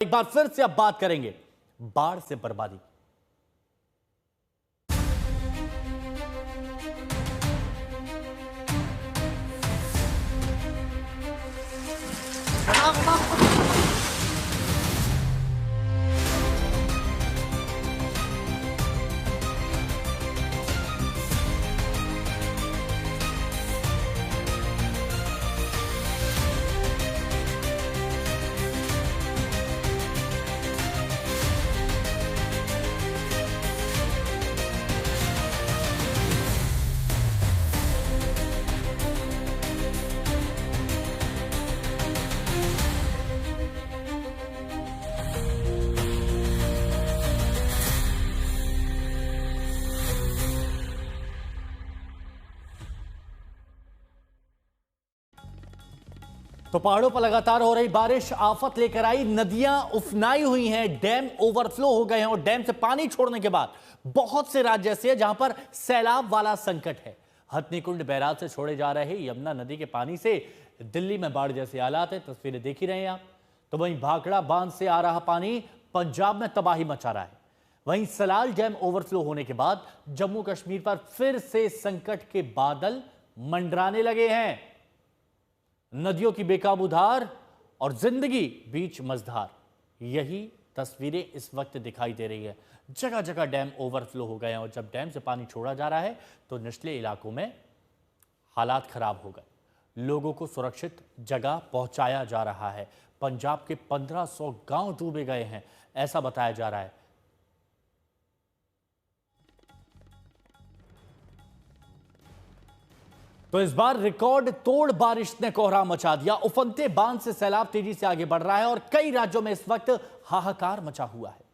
एक बार फिर से अब बात करेंगे बाढ़ से बर्बादी। तो पहाड़ों पर लगातार हो रही बारिश आफत लेकर आई। नदियां उफनाई हुई हैं, डैम ओवरफ्लो हो गए हैं और डैम से पानी छोड़ने के बाद बहुत से राज्य ऐसे हैं जहां पर सैलाब वाला संकट है। हथनीकुंड बैराज से छोड़े जा रहे यमुना नदी के पानी से दिल्ली में बाढ़ जैसे हालात है, तस्वीरें देख ही रहे हैं आप। तो वहीं भाखड़ा बांध से आ रहा पानी पंजाब में तबाही मचा रहा है। वहीं सलाल डैम ओवरफ्लो होने के बाद जम्मू कश्मीर पर फिर से संकट के बादल मंडराने लगे हैं। नदियों की बेकाबू धार और जिंदगी बीच मझधार, यही तस्वीरें इस वक्त दिखाई दे रही है। जगह जगह डैम ओवरफ्लो हो गए हैं और जब डैम से पानी छोड़ा जा रहा है तो निचले इलाकों में हालात खराब हो गए। लोगों को सुरक्षित जगह पहुंचाया जा रहा है। पंजाब के 1500 गांव डूबे गए हैं, ऐसा बताया जा रहा है। तो इस बार रिकॉर्ड तोड़ बारिश ने कोहराम मचा दिया। उफनते बांध से सैलाब तेजी से आगे बढ़ रहा है और कई राज्यों में इस वक्त हाहाकार मचा हुआ है।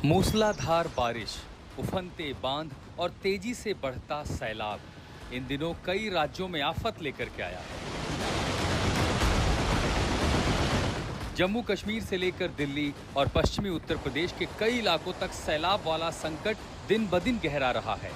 मूसलाधार बारिश, उफनते बांध और तेजी से बढ़ता सैलाब इन दिनों कई राज्यों में आफत लेकर के आया है। जम्मू कश्मीर से लेकर दिल्ली और पश्चिमी उत्तर प्रदेश के कई इलाकों तक सैलाब वाला संकट दिन ब दिन गहरा रहा है।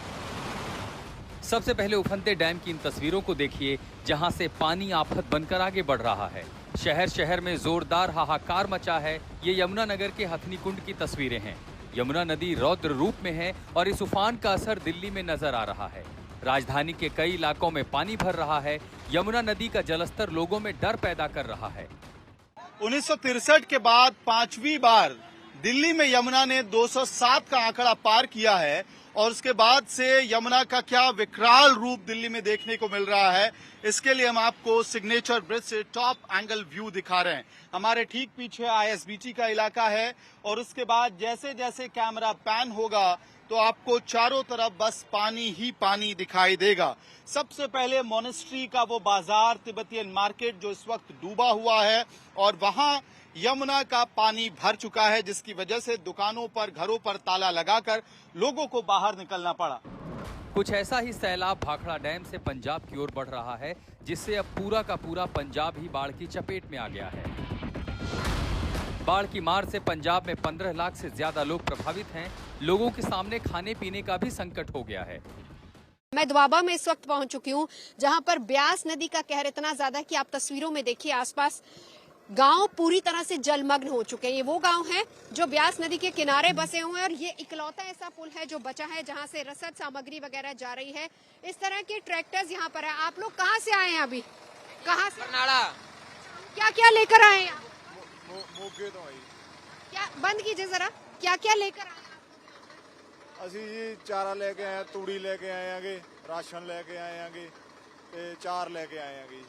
सबसे पहले उफनते डैम की इन तस्वीरों को देखिए, जहां से पानी आफत बनकर आगे बढ़ रहा है। शहर शहर में जोरदार हाहाकार मचा है। ये यमुनानगर के हथनीकुंड की तस्वीरें हैं। यमुना नदी रौद्र रूप में है और इस उफान का असर दिल्ली में नजर आ रहा है। राजधानी के कई इलाकों में पानी भर रहा है। यमुना नदी का जलस्तर लोगों में डर पैदा कर रहा है। 1963 के बाद पांचवी बार दिल्ली में यमुना ने 207 का आंकड़ा पार किया है और उसके बाद से यमुना का क्या विकराल रूप दिल्ली में देखने को मिल रहा है, इसके लिए हम आपको सिग्नेचर ब्रिज से टॉप एंगल व्यू दिखा रहे हैं। हमारे ठीक पीछे आईएसबीटी का इलाका है और उसके बाद जैसे जैसे कैमरा पैन होगा तो आपको चारों तरफ बस पानी ही पानी दिखाई देगा। सबसे पहले मोनेस्ट्री का वो बाजार, तिब्बतियन मार्केट, जो इस वक्त डूबा हुआ है और वहां यमुना का पानी भर चुका है, जिसकी वजह से दुकानों पर, घरों पर ताला लगाकर लोगों को बाहर निकलना पड़ा। कुछ ऐसा ही सैलाब भाखड़ा डैम से पंजाब की ओर बढ़ रहा है, जिससे अब पूरा का पूरा पंजाब ही बाढ़ की चपेट में आ गया है। बाढ़ की मार से पंजाब में 15 लाख से ज्यादा लोग प्रभावित हैं। लोगों के सामने खाने पीने का भी संकट हो गया है। मैं दोआबा में इस वक्त पहुंच चुकी हूं, जहां पर ब्यास नदी का कहर इतना ज्यादा है कि आप तस्वीरों में देखिए, आसपास गांव पूरी तरह से जलमग्न हो चुके हैं। ये वो गांव हैं जो ब्यास नदी के किनारे बसे हुए हैं और ये इकलौता ऐसा पुल है जो बचा है जहां से रसद सामग्री वगैरह जा रही है। इस तरह के ट्रैक्टर्स यहाँ पर है। आप लोग कहाँ से आए हैं? अभी कहाँ से? बरनाला। क्या क्या लेकर आए हैं? मोगे तो आई। क्या बंद कीजिए जरा, क्या क्या लेकर आए? ਅਸੀਂ ਜੀ ਚਾਰਾ ਲੈ ਕੇ ਆਏ, ਤੂੜੀ ਲੈ ਕੇ ਆਏ ਆਂਗੇ, ਰਾਸ਼ਨ ਲੈ ਕੇ ਆਏ ਆਂਗੇ ਤੇ ਚਾਰ ਲੈ ਕੇ ਆਏ ਆਂਗੇ।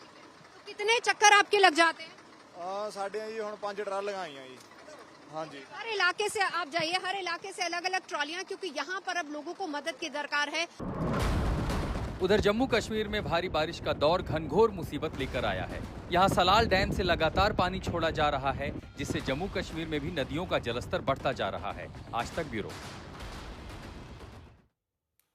तो कितने चक्कर आपके लग जाते हैं? ਸਾਡੇ ਜੀ ਹੁਣ 5 ਟਰਾਲੀਆਂ ਆਈਆਂ ਜੀ। हाँ जी, हर इलाके से आप जाइए, हर इलाके से अलग अलग ट्रॉलियां, क्योंकि यहाँ पर अब लोगों को मदद की दरकार है। उधर जम्मू कश्मीर में भारी बारिश का दौर घनघोर मुसीबत लेकर आया है। यहाँ सलाल डैम से लगातार पानी छोड़ा जा रहा है, जिससे जम्मू कश्मीर में भी नदियों का जलस्तर बढ़ता जा रहा है। आज तक ब्यूरो।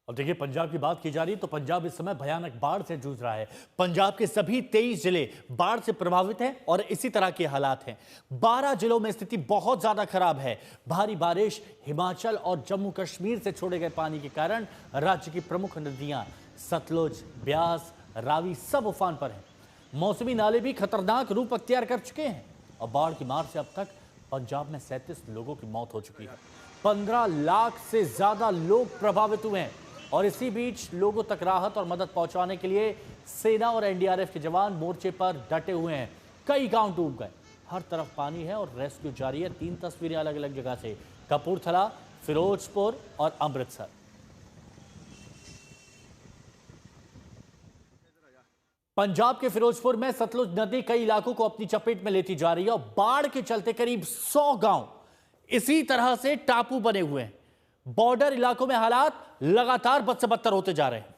अब देखिए, पंजाब की बात की जा रही है तो पंजाब इस समय भयानक बाढ़ से जूझ रहा है। पंजाब के सभी 23 जिले बाढ़ से प्रभावित हैं और इसी तरह के हालात हैं। 12 जिलों में स्थिति बहुत ज्यादा खराब है। भारी बारिश, हिमाचल और जम्मू कश्मीर से छोड़े गए पानी के कारण राज्य की प्रमुख नदियां सतलुज, ब्यास, रावी सब उफान पर हैं। मौसमी नाले भी खतरनाक रूप अख्तियार कर चुके हैं और बाढ़ की मार से अब तक पंजाब में 37 लोगों की मौत हो चुकी है। 15 लाख से ज्यादा लोग प्रभावित हुए हैं और इसी बीच लोगों तक राहत और मदद पहुंचाने के लिए सेना और एनडीआरएफ के जवान मोर्चे पर डटे हुए हैं। कई गांव डूब गए, हर तरफ पानी है और रेस्क्यू जारी है। 3 तस्वीरें अलग अलग जगह से, कपूरथला, फिरोजपुर और अमृतसर। पंजाब के फिरोजपुर में सतलुज नदी कई इलाकों को अपनी चपेट में लेती जा रही है और बाढ़ के चलते करीब 100 गांव इसी तरह से टापू बने हुए हैं। बॉर्डर इलाकों में हालात लगातार बद से बदतर होते जा रहे हैं।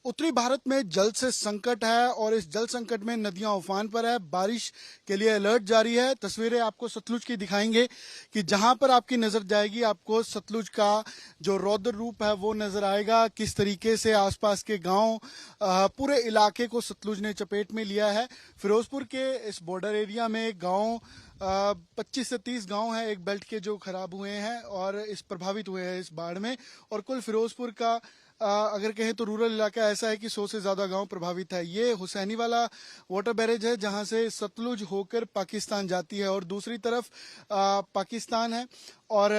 उत्तरी भारत में जल से संकट है और इस जल संकट में नदियां उफान पर है। बारिश के लिए अलर्ट जारी है। तस्वीरें आपको सतलुज की दिखाएंगे कि जहां पर आपकी नजर जाएगी आपको सतलुज का जो रौद्र रूप है वो नजर आएगा। किस तरीके से आसपास के गांव, पूरे इलाके को सतलुज ने चपेट में लिया है। फिरोजपुर के इस बॉर्डर एरिया में गांव 25 से 30 गांव हैं एक बेल्ट के जो खराब हुए हैं और इस प्रभावित हुए हैं इस बाढ़ में। और कुल फिरोजपुर का अगर कहें तो रूरल इलाका ऐसा है कि 100 से ज्यादा गांव प्रभावित है। ये हुसैनी वाला वाटर बैरेज है जहां से सतलुज होकर पाकिस्तान जाती है और दूसरी तरफ पाकिस्तान है और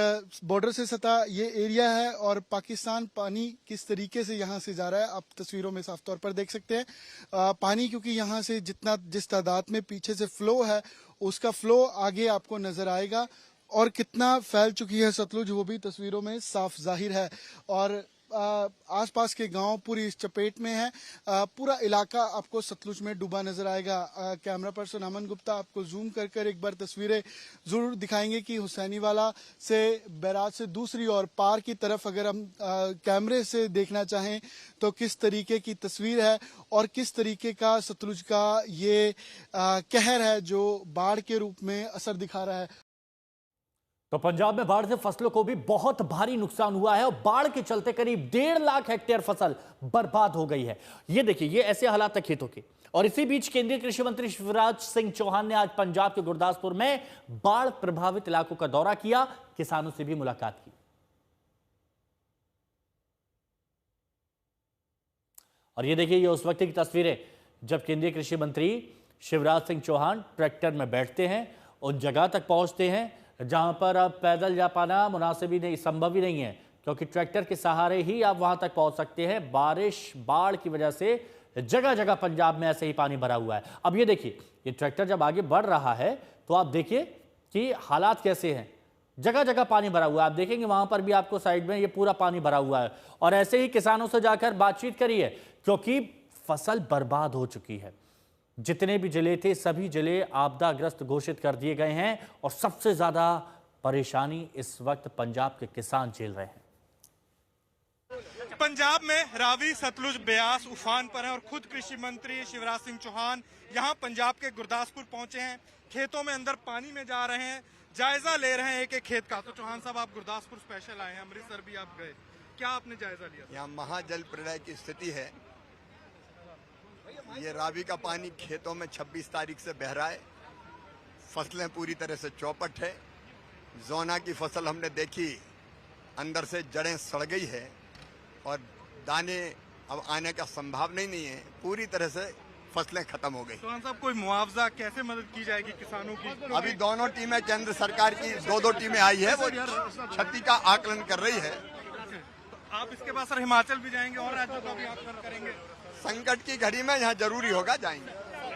बॉर्डर से सटा ये एरिया है और पाकिस्तान पानी किस तरीके से यहाँ से जा रहा है आप तस्वीरों में साफ तौर पर देख सकते हैं। पानी क्योंकि यहाँ से जिस तादाद में पीछे से फ्लो है उसका फ्लो आगे आपको नजर आएगा और कितना फैल चुकी है सतलुज वो भी तस्वीरों में साफ जाहिर है। और आसपास के गांव पूरी इस चपेट में है। पूरा इलाका आपको सतलुज में डूबा नजर आएगा। कैमरा पर्सन अमन गुप्ता आपको जूम कर एक बार तस्वीरें जरूर दिखाएंगे कि हुसैनीवाला से बैराज से दूसरी ओर पार की तरफ अगर हम कैमरे से देखना चाहें तो किस तरीके की तस्वीर है और किस तरीके का सतलुज का ये कहर है जो बाढ़ के रूप में असर दिखा रहा है। तो पंजाब में बाढ़ से फसलों को भी बहुत भारी नुकसान हुआ है और बाढ़ के चलते करीब 1.5 लाख हेक्टेयर फसल बर्बाद हो गई है। ये देखिए, ये ऐसे हालात है खेतों के। और इसी बीच केंद्रीय कृषि मंत्री शिवराज सिंह चौहान ने आज पंजाब के गुरदासपुर में बाढ़ प्रभावित इलाकों का दौरा किया, किसानों से भी मुलाकात की। और ये देखिए, ये उस वक्त की तस्वीरें जब केंद्रीय कृषि मंत्री शिवराज सिंह चौहान ट्रैक्टर में बैठते हैं, उन जगह तक पहुंचते हैं जहां पर अब पैदल जा पाना मुनासिब ही नहीं, संभव ही नहीं है, क्योंकि ट्रैक्टर के सहारे ही आप वहां तक पहुंच सकते हैं। बाढ़ की वजह से जगह जगह पंजाब में ऐसे ही पानी भरा हुआ है। अब ये देखिए, ये ट्रैक्टर जब आगे बढ़ रहा है तो आप देखिए कि हालात कैसे हैं। जगह जगह पानी भरा हुआ है। आप देखेंगे वहां पर भी आपको साइड में ये पूरा पानी भरा हुआ है। और ऐसे ही किसानों से जाकर बातचीत करिए, क्योंकि फसल बर्बाद हो चुकी है। जितने भी जिले थे सभी जिले आपदाग्रस्त घोषित कर दिए गए हैं और सबसे ज्यादा परेशानी इस वक्त पंजाब के किसान झेल रहे हैं। पंजाब में रावी, सतलुज, ब्यास उफान पर है और खुद कृषि मंत्री शिवराज सिंह चौहान यहां पंजाब के गुरदासपुर पहुंचे हैं। खेतों में अंदर पानी में जा रहे हैं, जायजा ले रहे हैं एक एक खेत का। तो चौहान साहब, आप गुरदासपुर स्पेशल आए हैं, अमृतसर भी आप गए, क्या आपने जायजा लिया? यहाँ महाजल प्रलय की स्थिति है। ये रावी का पानी खेतों में 26 तारीख से बह रहा है। फसलें पूरी तरह से चौपट है। जोना की फसल हमने देखी, अंदर से जड़ें सड़ गई है और दाने अब आने का संभावना ही नहीं है। पूरी तरह से फसलें खत्म हो गई। चौहान साहब, कोई मुआवजा कैसे मदद की जाएगी किसानों की? अभी दोनों टीमें, केंद्र सरकार की 2-2 टीमें आई है, वो क्षति का आकलन कर रही है। तो आप इसके बाद सर हिमाचल भी जाएंगे और राज्यों का भी आकलन करेंगे? संकट की घड़ी में यहाँ जरूरी होगा, जाएंगे।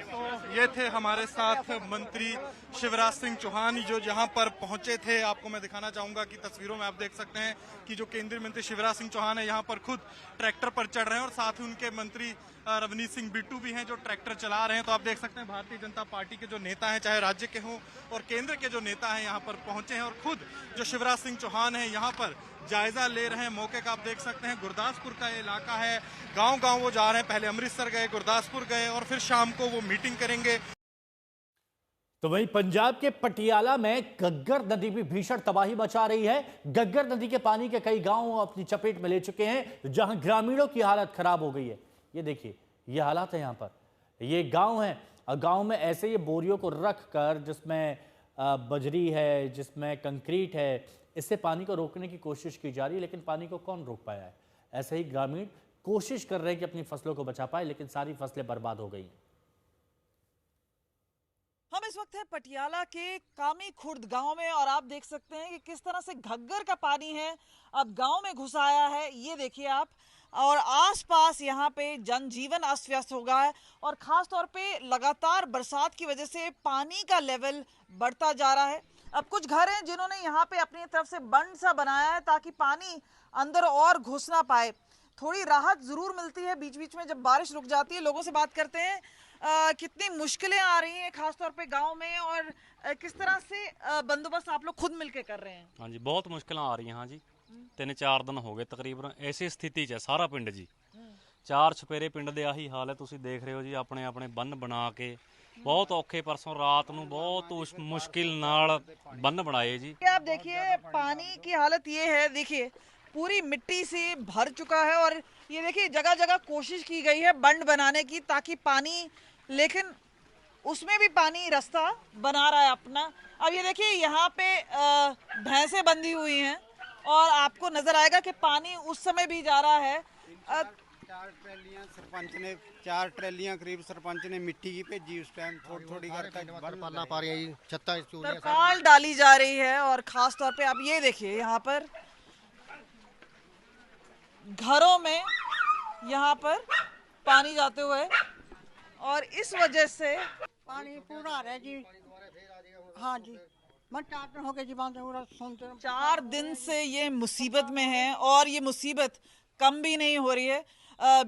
तो ये थे हमारे साथ मंत्री शिवराज सिंह चौहान जो यहाँ पर पहुंचे थे। आपको मैं दिखाना चाहूंगा कि तस्वीरों में आप देख सकते हैं कि जो केंद्रीय मंत्री शिवराज सिंह चौहान है यहाँ पर खुद ट्रैक्टर पर चढ़ रहे हैं और साथ ही उनके मंत्री रवनीत सिंह बिट्टू भी हैं जो ट्रैक्टर चला रहे हैं। तो आप देख सकते हैं भारतीय जनता पार्टी के जो नेता हैं, चाहे राज्य के हों और केंद्र के जो नेता हैं, यहाँ पर पहुंचे हैं और खुद जो शिवराज सिंह चौहान है यहाँ पर जायजा ले रहे हैं। मौके का आप देख सकते हैं, गुरदासपुर का इलाका है, गांव-गांव वो जा रहे हैं। पहले अमृतसर गए, गुरदासपुर गए और फिर शाम को वो मीटिंग करेंगे। तो वहीं पंजाब के पटियाला में गग्गर नदी भी भीषण तबाही मचा रही है। गग्गर नदी के पानी के कई गांव अपनी चपेट में ले चुके हैं, जहां ग्रामीणों की हालत खराब हो गई है। ये देखिए, ये हालात है यहाँ पर। ये गांव है और गांव में ऐसे ये बोरियों को रख कर, जिसमें बजरी है, जिसमें कंक्रीट है, इससे पानी को रोकने की कोशिश की जा रही है, लेकिन पानी को कौन रोक पाया है। ऐसे ही ग्रामीण कोशिश कर रहे हैं कि अपनी फसलों को बचा पाए, लेकिन सारी फसलें बर्बाद हो गई। हम इस वक्त हैं पटियाला के कामी खुर्द गांव में और आप देख सकते हैं कि किस तरह से घग्गर का पानी है अब गांव में घुस आया है। ये देखिए आप, और आसपास यहाँ पे जनजीवन अस्त व्यस्त हो गया है और खास तौर पे लगातार बरसात की वजह से पानी का लेवल बढ़ता जा रहा है। अब कुछ घर हैं जिन्होंने यहाँ पे अपनी तरफ से बंड सा बनाया है ताकि पानी अंदर और घुस ना पाए। थोड़ी राहत जरूर मिलती है बीच बीच में जब बारिश रुक जाती है। लोगों से बात करते हैं कितनी मुश्किलें आ रही हैं खासतौर पे गांव में, और किस तरह से बंदोबस्त आप लोग खुद मिलके कर रहे हैं। हाँ जी, बहुत मुश्किलें आ रही हैं। हाँ जी, 3-4 दिन हो गए तकरीबन ऐसी स्थिति च सारा पिंड जी। 4 छपेरे पिंड दे आही हाल है, तुसीं देख रहे हो जी। अपने अपने बन बना के बहुत औखे परसों रात नूं बहुत मुश्किल नाल बन बनाए जी। आप देखिए पानी की हालत ये है, देखिए पूरी मिट्टी से भर चुका है और ये देखिए जगह जगह कोशिश की गई है बंड बनाने की ताकि पानी, लेकिन उसमें भी पानी रास्ता बना रहा है अपना। अब ये देखिए यहाँ पे भैंसें बंधी हुई हैं और आपको नजर आएगा कि पानी उस समय भी जा रहा है। 4 ट्रैलियां करीब सरपंच ने मिट्टी की भेजी उस टाइम थोड़ी तरपाल डाली जा रही है और खास तौर पे आप ये देखिए यहाँ पर घरों में यहाँ पर पानी जाते हुए, और इस वजह से पानी पूरा आ रहा है जी। हाँ जी, 4 दिन हो गए जी, 4 दिन से ये मुसीबत में है और ये मुसीबत कम भी नहीं हो रही है।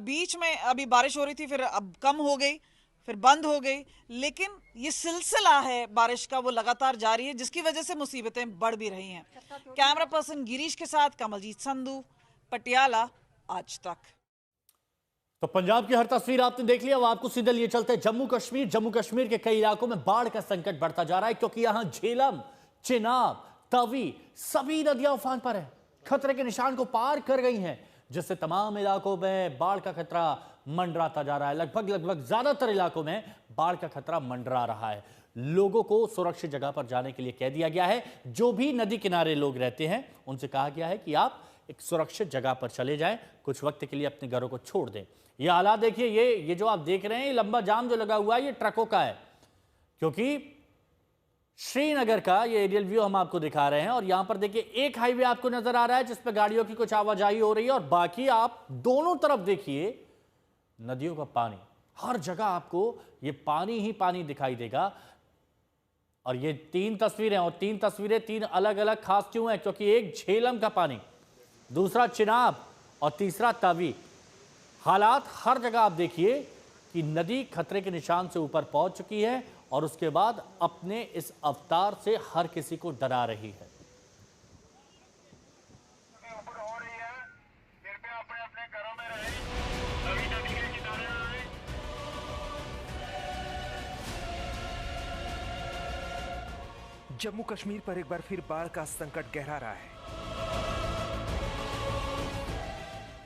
बीच में अभी बारिश हो रही थी, फिर अब कम हो गई, फिर बंद हो गई, लेकिन ये सिलसिला है बारिश का वो लगातार जारी है, जिसकी वजह से मुसीबतें बढ़ भी रही हैं। कैमरा पर्सन गिरीश के साथ कमलजीत संधू, पटियाला, आज तक। तो पंजाब की हर तस्वीर आपने देख लिया। अब आपको सीधे लिए चलते हैं जम्मू कश्मीर। जम्मू कश्मीर के कई इलाकों में बाढ़ का संकट बढ़ता जा रहा है, क्योंकि यहां झेलम, चिनाब, तवी सभी नदियां उफान पर है, खतरे के निशान को पार कर गई हैं, जिससे तमाम इलाकों में बाढ़ का खतरा मंडराता जा रहा है। लगभग ज्यादातर इलाकों में बाढ़ का खतरा मंडरा रहा है। लोगों को सुरक्षित जगह पर जाने के लिए कह दिया गया है। जो भी नदी किनारे लोग रहते हैं उनसे कहा गया है कि आप एक सुरक्षित जगह पर चले जाएं, कुछ वक्त के लिए अपने घरों को छोड़ दें। ये हालात देखिए, ये जो आप देख रहे हैं, ये लंबा जाम जो लगा हुआ है, ये ट्रकों का है, क्योंकि श्रीनगर का ये एरियल व्यू हम आपको दिखा रहे हैं। और यहां पर देखिए एक हाईवे आपको नजर आ रहा है जिस पर गाड़ियों की कुछ आवाजाही हो रही है, और बाकी आप दोनों तरफ देखिए नदियों का पानी, हर जगह आपको ये पानी ही पानी दिखाई देगा। और ये 3 तस्वीरें, और 3 तस्वीरें 3 अलग अलग खास क्यों है, क्योंकि एक झेलम का पानी, दूसरा चिनाब और तीसरा तवी। हालात हर जगह आप देखिए कि नदी खतरे के निशान से ऊपर पहुंच चुकी है और उसके बाद अपने इस अवतार से हर किसी को डरा रही है। जम्मू कश्मीर पर एक बार फिर बाढ़ का संकट गहरा रहा है।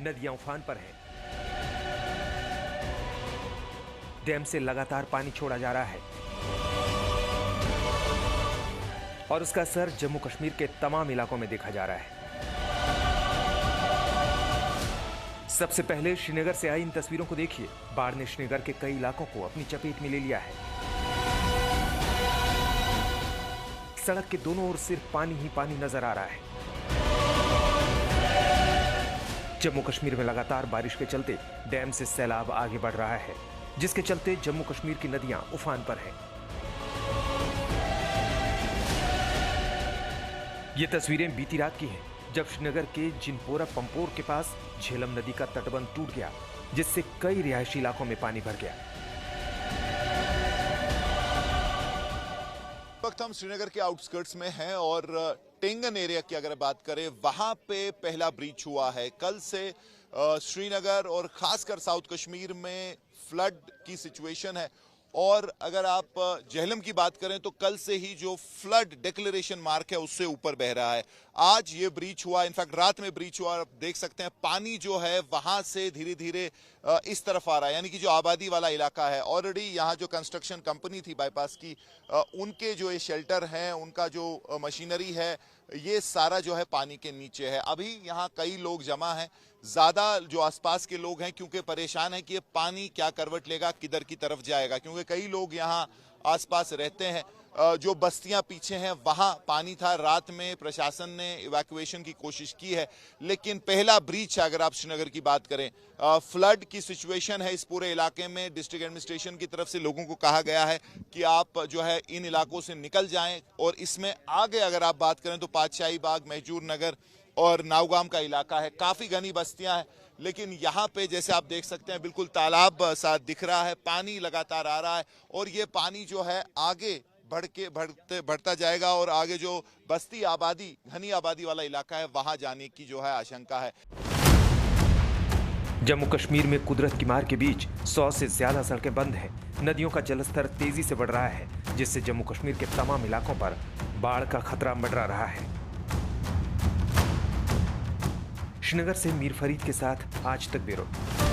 नदियां उफान पर हैं। डैम से लगातार पानी छोड़ा जा रहा है और उसका असर जम्मू कश्मीर के तमाम इलाकों में देखा जा रहा है। सबसे पहले श्रीनगर से आई इन तस्वीरों को देखिए। बाढ़ ने श्रीनगर के कई इलाकों को अपनी चपेट में ले लिया है। सड़क के दोनों ओर सिर्फ पानी ही पानी नजर आ रहा है। जम्मू कश्मीर में लगातार बारिश के चलते डैम से सैलाब आगे बढ़ रहा है, जिसके चलते जम्मू कश्मीर की नदियां उफान पर हैं। ये तस्वीरें बीती रात की हैं, जब श्रीनगर के जिनपोरा पंपोर के पास झेलम नदी का तटबंध टूट गया, जिससे कई रिहायशी इलाकों में पानी भर गया। वक्त हम श्रीनगर के आउटस्कर्ट्स में हैं और टेंगन एरिया की अगर बात करें, वहां पे पहला ब्रीच हुआ है। कल से श्रीनगर और खासकर साउथ कश्मीर में फ्लड की सिचुएशन है। और अगर आप झेलम की बात करें तो कल से ही जो फ्लड डिक्लेरेशन मार्क है उससे ऊपर बह रहा है। आज ये ब्रीच हुआ, इनफैक्ट रात में ब्रीच हुआ। आप देख सकते हैं पानी जो है वहां से धीरे धीरे इस तरफ आ रहा है, यानी कि जो आबादी वाला इलाका है। ऑलरेडी यहाँ जो कंस्ट्रक्शन कंपनी थी बाईपास की, उनके जो ये शेल्टर हैं, उनका जो मशीनरी है, ये सारा जो है पानी के नीचे है। अभी यहाँ कई लोग जमा हैं, ज्यादा जो आसपास के लोग हैं क्योंकि परेशान हैं कि ये पानी क्या करवट लेगा, किधर की तरफ जाएगा, क्योंकि कई लोग यहाँ आसपास रहते हैं। जो बस्तियां पीछे हैं वहां पानी था। रात में प्रशासन ने इवैक्यूएशन की कोशिश की है, लेकिन पहला ब्रीच अगर आप श्रीनगर की बात करें, फ्लड की सिचुएशन है इस पूरे इलाके में। डिस्ट्रिक्ट एडमिनिस्ट्रेशन की तरफ से लोगों को कहा गया है कि आप जो है इन इलाकों से निकल जाएं। और इसमें आगे अगर आप बात करें तो पातशाही बाग, महजूर नगर और नावगाम का इलाका है, काफी घनी बस्तियां हैं। लेकिन यहाँ पे जैसे आप देख सकते हैं बिल्कुल तालाब सा दिख रहा है, पानी लगातार आ रहा है और ये पानी जो है आगे बढ़ता जाएगा और आगे जो बस्ती आबादी, घनी आबादी वाला इलाका है, वहां जाने की जो है आशंका है। जम्मू कश्मीर में कुदरत की मार के बीच 100 से ज्यादा सड़कें बंद हैं। नदियों का जलस्तर तेजी से बढ़ रहा है, जिससे जम्मू कश्मीर के तमाम इलाकों पर बाढ़ का खतरा मंडरा रहा है। श्रीनगर से मीर फरीद के साथ आज तक ब्यूरो।